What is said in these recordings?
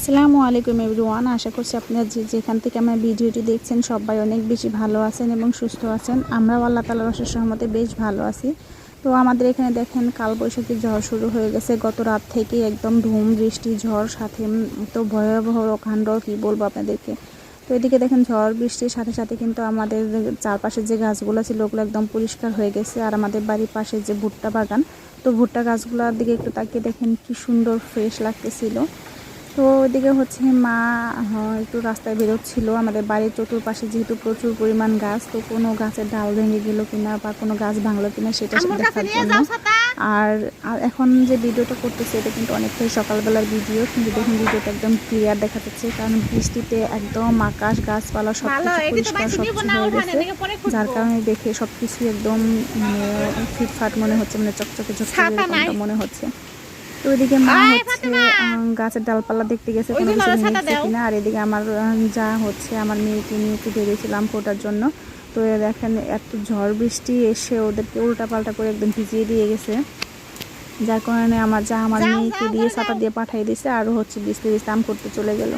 আসসালামু আলাইকুম এভরিওয়ান। আশা করছি আপনারা যেখান থেকে আমার ভিডিওটি দেখছেন সবাই অনেক বেশি ভালো আছেন এবং সুস্থ আছেন। আমরাও আল্লাহ তাআলার অশেষ রহমতে বেশ ভালো আছি। তো আমাদের এখানে দেখেন কালবৈশাখী ঝড় শুরু হয়ে গেছে গত রাত থেকে, একদম ধুম বৃষ্টি ঝড় সাথে তো ভয়াবহ কাণ্ড কি বলবো আপনাদেরকে। তো এদিকে দেখেন ঝড় বৃষ্টির সাথে সাথে কিন্তু আমাদের চারপাশে যে গাছগুলো ছিল ওগুলো একদম পরিষ্কার হয়ে গেছে। আর আমাদের বাড়ির পাশে যে ভুট্টা বাগান, তো ভুট্টা গাছগুলোর দিকে একটু তাকিয়ে দেখেন কি সুন্দর ফ্রেশ লাগতেছিল। তো ওইদিকে হচ্ছে মা একটু রাস্তায় বেরোচ্ছিল। আমাদের বাড়ির চতুর্পাশে যেহেতু প্রচুর পরিমাণ গাছ, তো কোনো গাছের ডাল ভেঙে গেল কিনা বা কোনো গাছ ভাঙলো কিনা সেটা দেখার জন্য। আর এখন যে ভিডিওটা করতেছে এটা কিন্তু অনেকটাই সকালবেলার ভিডিও, কিন্তু দেখুন ভিডিওটা একদম ক্লিয়ার দেখা যাচ্ছে, কারণ বৃষ্টিতে একদম আকাশ গাছপালা সব কিছু পরিষ্কার স্বচ্ছ হয়ে গেছে, যার কারণে দেখে সব কিছু একদম মানে ফিটফাট মনে হচ্ছে, মানে চকচকে ঝকঝকে মনে হচ্ছে। তো ওইদিকে মা হচ্ছে গাছের ডালপালা দেখতে গেছে কোনো কিছু ভেঙেছে কিনা, আর এদিকে আমার যা হচ্ছে আমার মেয়েকে নিয়ে একটু বেরিয়েছিলাম ফোটার জন্য। তো দেখেন এত ঝড় বৃষ্টি এসে ওদেরকে উল্টা পাল্টা করে একদম ভিজিয়ে দিয়ে গেছে, যার কারণে আমার মেয়েকে দিয়ে ছাতা দিয়ে পাঠিয়ে দিয়েছে, আরও হচ্ছে বৃষ্টি বৃষ্টি আম করতে চলে গেল।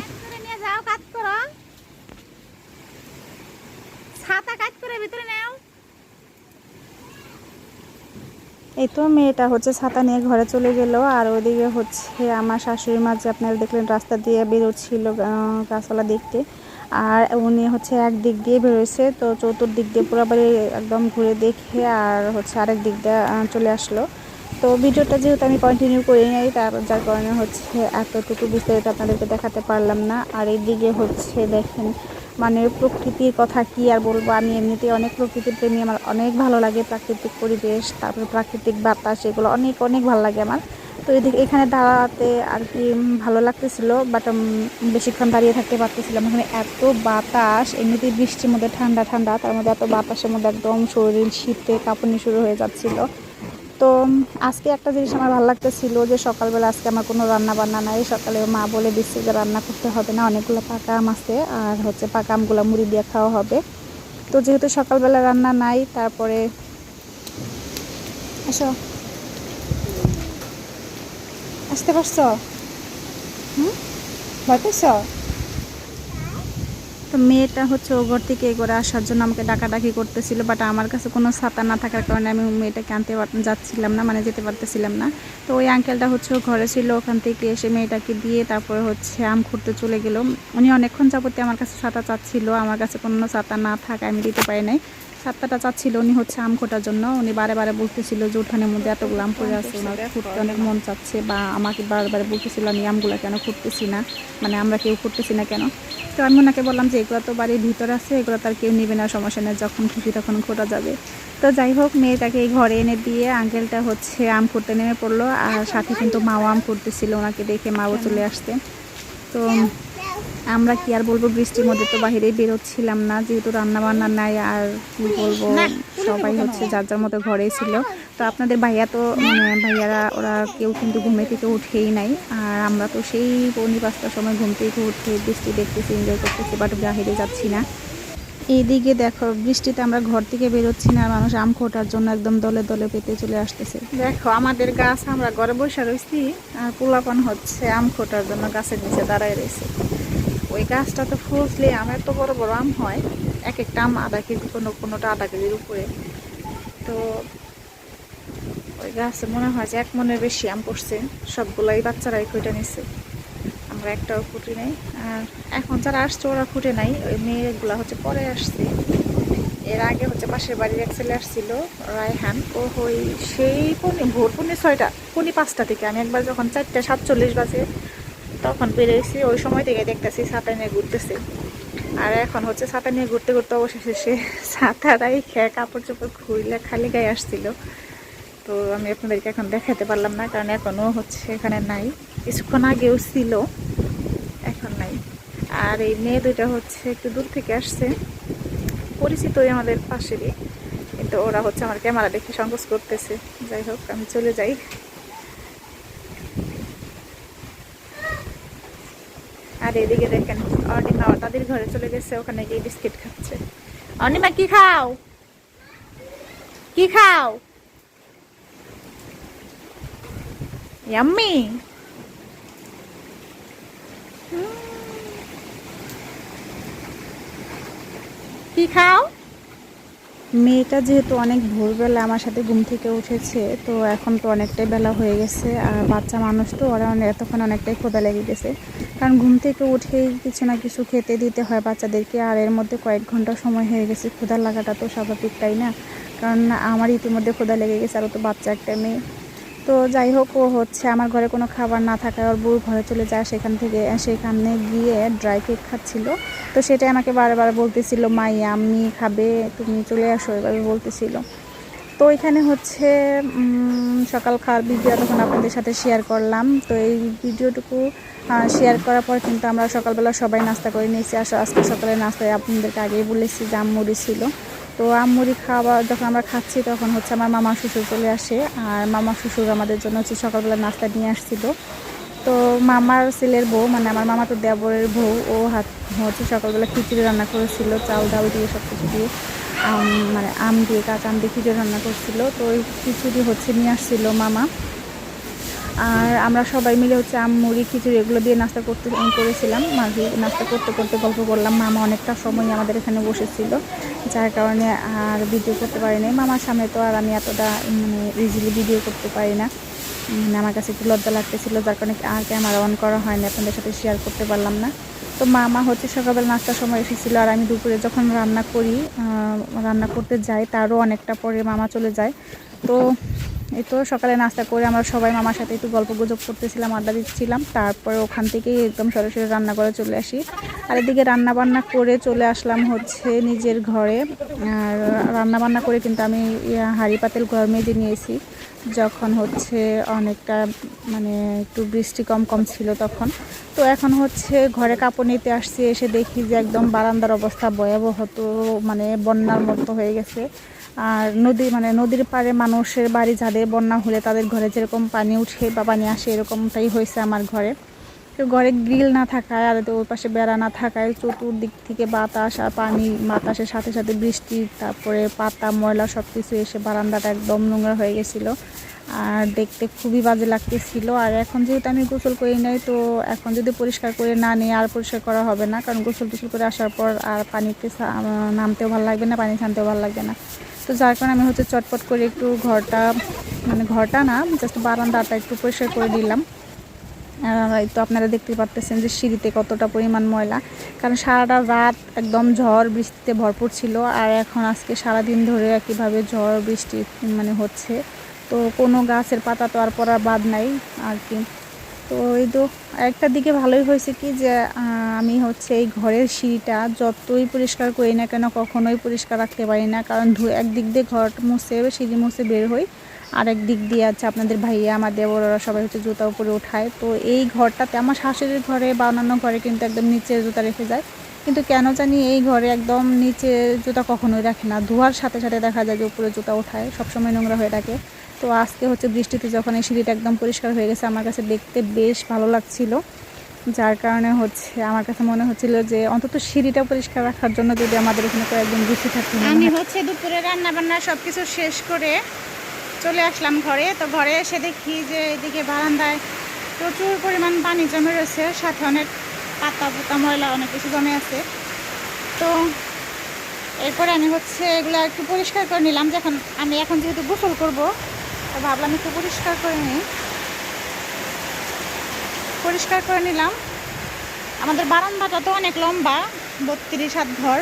এই তো মেয়েটা হচ্ছে ছাতা নিয়ে ঘরে চলে গেল। আর ওদিকে হচ্ছে আমার শাশুড়ি মা যে আপনারা দেখলেন রাস্তা দিয়ে বেরোচ্ছিল গাছপালা দেখতে, আর উনি হচ্ছে এক দিক দিয়ে বেরোয়েছে, তো চতুর্দিক দিয়ে পুরো বাড়ি একদম ঘুরে দেখে আর হচ্ছে আরেক দিক দিয়ে চলে আসলো। তো ভিডিওটা যেহেতু আমি কন্টিনিউ করি নাই, যার কারণে হচ্ছে এতটুকু বিস্তারিত আপনাদেরকে দেখাতে পারলাম না। আর এইদিকে হচ্ছে দেখেন মানে প্রকৃতির কথা কি আর বলবো, আমি এমনিতেই অনেক প্রকৃতির প্রেমী, আমার অনেক ভালো লাগে প্রাকৃতিক পরিবেশ, তারপরে প্রাকৃতিক বাতাস, এগুলো অনেক অনেক ভালো লাগে আমার। তো এদিকে এখানে দাঁড়াতে আর কি ভালো লাগতেছিল, বাট বেশিক্ষণ দাঁড়িয়ে থাকতে পারতেছিলাম। এখানে এত বাতাস, এমনিতেই বৃষ্টির মধ্যে ঠান্ডা ঠান্ডা, তার মধ্যে এত বাতাসের মধ্যে একদম শরীর শীতে কাঁপুনি শুরু হয়ে যাচ্ছিল। তো আজকে একটা জিনিস আমার ভালো লাগতেছিল যে সকালবেলা আজকে আমার কোনো রান্না বান্না নাই। সকালে মা বলে দিচ্ছে যে রান্না করতে হবে না, অনেকগুলো পাকা আম আছে, আর হচ্ছে পাকা আমগুলো মুড়ি দিয়ে খাওয়া হবে। তো যেহেতু সকালবেলা রান্না নাই, তারপরে আসো, আসতে পারছো? ভয় পেয়েছো? তো মেয়েটা হচ্ছে ও ঘর থেকে করে আসার জন্য আমাকে ডাকাডাকি করতেছিল, বাট আমার কাছে কোনো ছাতা না থাকার কারণে আমি মেয়েটাকে আনতে যাচ্ছিলাম না, মানে যেতে পারতেছিলাম না। তো ওই আঙ্কেলটা হচ্ছে ঘরে ছিল, ওখান থেকে এসে মেয়েটাকে দিয়ে তারপরে হচ্ছে আম খুঁড়তে চলে গেল। উনি অনেকক্ষণ যাবতে আমার কাছে ছাতা চাচ্ছিল, আমার কাছে কোনো ছাতা না থাকায় আমি দিতে পারি নাই। ছাতাটা চাচ্ছিল উনি হচ্ছে আম খোঁটার জন্য। উনি বারে বারে বলতেছিল যে উঠানের মধ্যে এতগুলো আম পড়ে আছে, ওনার খুঁড়তে অনেক মন চাচ্ছে, বা আমাকে বারবার বলতেছিল আমি আমগুলো কেন খুঁড়তেছি না, মানে আমরা কেউ খুঁড়তেছি না কেন। তো আমি ওনাকে বললাম যে এগুলো তো বাড়ির ভিতরে আছে, এগুলো তার কেউ নেবে না, সমস্যা নেই, যখন খুশি তখন খোঁটা যাবে। তো যাই হোক, মেয়েটাকে এই ঘরে এনে দিয়ে আঙ্কেলটা হচ্ছে আম খুঁড়তে নেমে পড়লো, আর সাথে কিন্তু মাও আম খুঁড়তেছিল, ওনাকে দেখে মাও চলে আসতে। তো আমরা কি আর বলবো, বৃষ্টির মধ্যে তো বাহিরেই বেরোচ্ছিলাম না, যেহেতু রান্না বান্না নাই, আর কি বলবো, সবাই হচ্ছে যার যার মতো ঘরেই ছিল। তো আপনাদের ভাইয়া তো ভাইয়ারা ওরা কেউ কিন্তু ঘুমে থেকে উঠেই নাই, আর আমরা তো সেই 4:45টার সময় ঘুম থেকে উঠে বৃষ্টি দেখতেছি, এনজয় করতেছি, বাট বাহিরে যাচ্ছি না। এইদিকে দেখো বৃষ্টিতে আমরা ঘর থেকে বেরোচ্ছি না, মানুষ আম খোঁটার জন্য একদম দলে দলে পেতে চলে আসতেছে। দেখো আমাদের গাছ, আমরা ঘরে বসে রয়েছি, আর পোলাপান হচ্ছে আম খোঁটার জন্য গাছের নিচে দাঁড়ায় রয়েছে। ওই গাছটা তো ফুসলে আম, এত বড় বড় আম হয়, এক একটা আম আধা কেজি, কোনোটা আধা কেজির উপরে। তো ওই গাছে মনে হয় যে 1 মনের বেশি আম পড়ছে, সবগুলাই বাচ্চারাই খুঁটে নিচ্ছে, আমরা একটাও খুঁটি নাই। আর এখন যারা আসছে ওরা খুঁটে নাই, ওই মেয়েগুলা হচ্ছে পরে আসছে। এর আগে হচ্ছে পাশের বাড়ির এক ছেলে আসছিল, রায়হান, ও সেই ভোর 6:30 5:30 থেকে, আমি একবার যখন 4:47 বাজে তখন বেরিয়েছি, ওই সময় থেকে দেখতেছি ছাতা নিয়ে ঘুরতেছে। আর এখন হচ্ছে ছাতা নিয়ে ঘুরতে ঘুরতে অবশেষে সে ছাতাটাই খেয়ে কাপড় চোপড় খুইলে খালি গায়ে আসছিল। তো আমি আপনাদেরকে এখন দেখাতে পারলাম না, কারণ এখনও হচ্ছে এখানে নাই, কিছুক্ষণ আগেও ছিল, এখন নাই। আর এই মেয়ে দুইটা হচ্ছে একটু দূর থেকে আসছে, পরিচিতই আমাদের পাশেরই, কিন্তু ওরা হচ্ছে আমার ক্যামেরা দেখে সংকোচ করতেছে। যাই হোক, আমি চলে যাই। আর এদিকে দেখেন অনিমা দাদির ঘরে চলে গেছে, ওখানে গিয়ে বিস্কিট খাচ্ছে। অনিমা কি খাও, কি খাও? ইয়াম্মি। কি খাও? মেয়েটা যেহেতু অনেক ভোরবেলা আমার সাথে ঘুম থেকে উঠেছে, তো এখন তো অনেকটাই বেলা হয়ে গেছে, আর বাচ্চা মানুষ তো ওরা এতক্ষণ অনেকটাই ক্ষুধা লেগে গেছে। কারণ ঘুম থেকে উঠেই কিছু না কিছু খেতে দিতে হয় বাচ্চাদেরকে, আর এর মধ্যে কয়েক ঘন্টা সময় হয়ে গেছে। ক্ষুধা লাগাটা তো স্বাভাবিক, তাই না? কারণ আমার ইতিমধ্যে ক্ষুধা লেগে গেছে, আরও তো বাচ্চা একটা মেয়ে। তো যাই হোক, ও হচ্ছে আমার ঘরে কোনো খাবার না থাকায় ওর বউর ঘরে চলে যায়, সেখানে গিয়ে ড্রাই কেক খাচ্ছিল। তো সেটাই আমাকে বারবার বলতেছিল, মাই আমি খাবে, তুমি চলে আসো, এভাবে বলতেছিল। তো এখানে হচ্ছে সকাল খাওয়ার ভিডিও তখন আপনাদের সাথে শেয়ার করলাম। তো এই ভিডিওটুকু শেয়ার করার পর কিন্তু আমরা সকালবেলা সবাই নাস্তা করে নিয়েছি। আজকে সকালে নাস্তায় আপনাদেরকে আগেই বলেছি যে আমমুড়ি ছিল। তো আমমুড়ি খাওয়া যখন আমরা খাচ্ছি তখন হচ্ছে আমার মামা শ্বশুর চলে আসে, আর মামা শ্বশুর আমাদের জন্য হচ্ছে সকালবেলা নাস্তা নিয়ে আসছিল। তো মামার ছেলের বউ, মানে আমার মামা তো দেবরের বউ, ও হচ্ছে সকালবেলা খিচুড়ি রান্না করেছিল, চাল ডাল দিয়ে সব কিছু দিয়ে, মানে আম দিয়ে, কাঁচা আম দিয়ে খিচুড়ি রান্না করছিল। তো ওই খিচুড়ি হচ্ছে নিয়ে আসছিল মামা, আর আমরা সবাই মিলে হচ্ছে আম মুড়ি খিচুড়ি এগুলো দিয়ে নাস্তা করেছিলাম। মাঝে নাস্তা করতে করতে গল্প করলাম। মামা অনেকটা সময় আমাদের এখানে বসেছিল, যার কারণে আর ভিডিও করতে পারি নাই। মামার সামনে তো আর আমি এতটা মানে ইজিলি ভিডিও করতে পারি না, মানে আমার কাছে একটু লজ্জা লাগতেছিলো, যার কারণে আর ক্যামেরা অন করা হয়নি, আপনাদের সাথে শেয়ার করতে পারলাম না। তো মামা হচ্ছে সকালবেলা নাস্তার সময় এসেছিলো, আর আমি দুপুরে যখন রান্না করতে যাই তারও অনেকটা পরে মামা চলে যায়। তো এই তো সকালে নাস্তা করে আমরা সবাই মামার সাথে একটু গল্প গুজব করতেছিলাম, আড্ডা দিচ্ছিলাম। তারপরে ওখান থেকেই একদম সরাসরি রান্না করে চলে আসি। আর এদিকে রান্না বান্না করে চলে আসলাম হচ্ছে নিজের ঘরে। আর রান্না বান্না করে কিন্তু আমি হাঁড়ি পাতিল ঘর মেজে নিয়েছি, যখন হচ্ছে অনেকটা মানে একটু বৃষ্টি কম কম ছিল তখন। তো এখন হচ্ছে ঘরে কাপড় নিতে আসছি, এসে দেখি যে একদম বারান্দার অবস্থা ভয়াবহ, তো মানে বন্যার মতো হয়ে গেছে। আর নদীর পাড়ে মানুষের বাড়ি, যাদের বন্যা হলে তাদের ঘরে যেরকম পানি উঠে বা পানি আসে, এরকমটাই হয়েছে আমার ঘরে। তো ঘরে গ্রিল না থাকায় আর ওই পাশে বেড়া না থাকায় চতুর্দিক থেকে বাতাস আর পানি, বাতাসের সাথে সাথে বৃষ্টি, তারপরে পাতা ময়লা সব কিছু এসে বারান্দাটা একদম নোংরা হয়ে গেছিলো, আর দেখতে খুবই বাজে লাগতেছিল। আর এখন যেহেতু আমি গোসল করি নাই, তো এখন যদি পরিষ্কার করে না নিই আর পরিষ্কার করা হবে না, কারণ গোসল টোসল করে আসার পর আর পানিতে নামতেও ভালো লাগবে না, পানি ছানতেও ভালো লাগবে না। তো যার কারণে আমি হচ্ছে চটপট করে একটু ঘরটা না, জাস্ট বারান্দাটা একটু পরিষ্কার করে দিলাম। তো আপনারা দেখতে পাচ্ছেন যে সিঁড়িতে কতটা পরিমাণ ময়লা, কারণ সারাটা রাত একদম ঝড় বৃষ্টিতে ভরপুর ছিল, আর এখন আজকে সারাদিন ধরে একইভাবে ঝড় বৃষ্টি মানে হচ্ছে। তো কোনো গাছের পাতা তো আর পড়ার বাদ নাই আর কি। তো এই তো একটা দিকে ভালোই হয়েছে কি যে আমি হচ্ছে এই ঘরের সিঁড়িটা যতই পরিষ্কার করি না কেন কখনোই পরিষ্কার রাখতে পারি না, কারণ একদিক দিয়ে ঘর মুছে সিঁড়ি মুছে বের হই, আর এক দিক দিয়ে আছে আপনাদের ভাইয়া আমার দেবর, ওরা সবাই হচ্ছে জুতা উপরে উঠায়। তো এই ঘরটাতে আমার শাশুড়ির ঘরে বা অন্যান্য ঘরে কিন্তু একদম নিচে জুতা রেখে যায়, কিন্তু কেন জানি এই ঘরে একদম নিচে জুতা কখনোই রাখে না, ধোয়ার সাথে সাথে দেখা যায় যে উপরে জুতা ওঠায়, সবসময় নোংরা হয়ে থাকে। তো আজকে হচ্ছে বৃষ্টিতে যখন এই সিঁড়িটা একদম পরিষ্কার হয়ে গেছে, আমার কাছে দেখতে বেশ ভালো লাগছিল, যার কারণে হচ্ছে আমার কাছে মনে হচ্ছিল যে অন্তত সিঁড়িটা পরিষ্কার রাখার জন্য যদি আমাদের এখানে কয়েকদিন বৃষ্টি থাকতো। আমি হচ্ছে দুপুরে রান্না বান্না সব কিছু শেষ করে চলে আসলাম ঘরে। তো ঘরে এসে দেখি যে এদিকে বারান্দায় প্রচুর পরিমাণ পানি জমে রয়েছে, সাথে অনেক পাতা ময়লা অনেক কিছু জমে আছে। তো এরপরে আমি হচ্ছে এগুলো একটু পরিষ্কার করে নিলাম, যখন আমি এখন যেহেতু গোসল করবো তো ভাবলাম একটু পরিষ্কার করে নিই। পরিষ্কার করে নিলাম। আমাদের বারান্দাটা তো অনেক লম্বা, 32 হাত ঘর,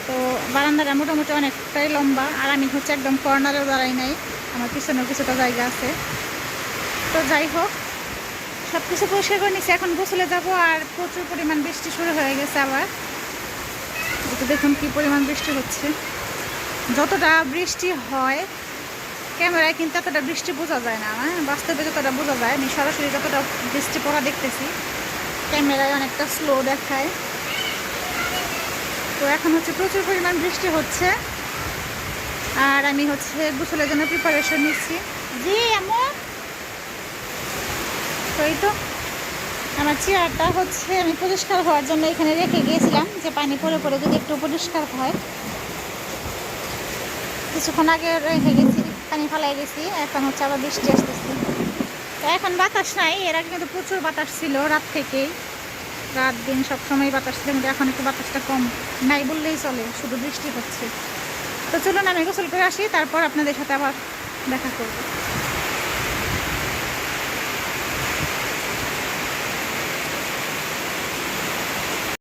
তো বারান্দাটা মোটামুটি অনেকটাই লম্বা, আর আমি হচ্ছে একদম কর্নারেও দাঁড়াই নাই, আমার পিছনেও কিছুটা জায়গা আছে। তো যাই হোক, সব কিছু পরিষ্কার করে নিচ্ছি, এখন গোসলে যাব। আর প্রচুর পরিমাণ বৃষ্টি শুরু হয়ে গেছে আবার, তো দেখুন কি পরিমাণ বৃষ্টি হচ্ছে। যতটা বৃষ্টি হয় ক্যামেরায় কিন্তু এতটা বৃষ্টি বোঝা যায় না, বাস্তবে যতটা বোঝা যায়, আমি সরাসরি যতটা বৃষ্টি পড়া দেখতেছি ক্যামেরায় অনেকটা স্লো দেখায়। তো এখন হচ্ছে প্রচুর পরিমাণ বৃষ্টি হচ্ছে, আর আমি হচ্ছে গোসলের জন্য প্রিপারেশন নিচ্ছি। জি এমন তো এই তো আমার চেয়ারটা হচ্ছে আমি পরিষ্কার হওয়ার জন্য এখানে রেখে গিয়েছিলাম, যে পানি পরে পরে যদি একটু পরিষ্কার হয়। কিছুক্ষণ আগে রেখে গেছি, পানি ফালাই গেছি, এখন হচ্ছে আবার বৃষ্টি আসতেছে। তো এখন বাতাস নাই, এর আগে কিন্তু প্রচুর বাতাস ছিল রাত থেকেই। রাত দিন সবসময় বাতাস ছিল, কিন্তু এখন একটু বাতাসটা কম, নাই বললেই চলে, শুধু বৃষ্টি হচ্ছে। তো চলুন আমি গোসল করে আসি, তারপর আপনাদের সাথে আবার দেখা করবো।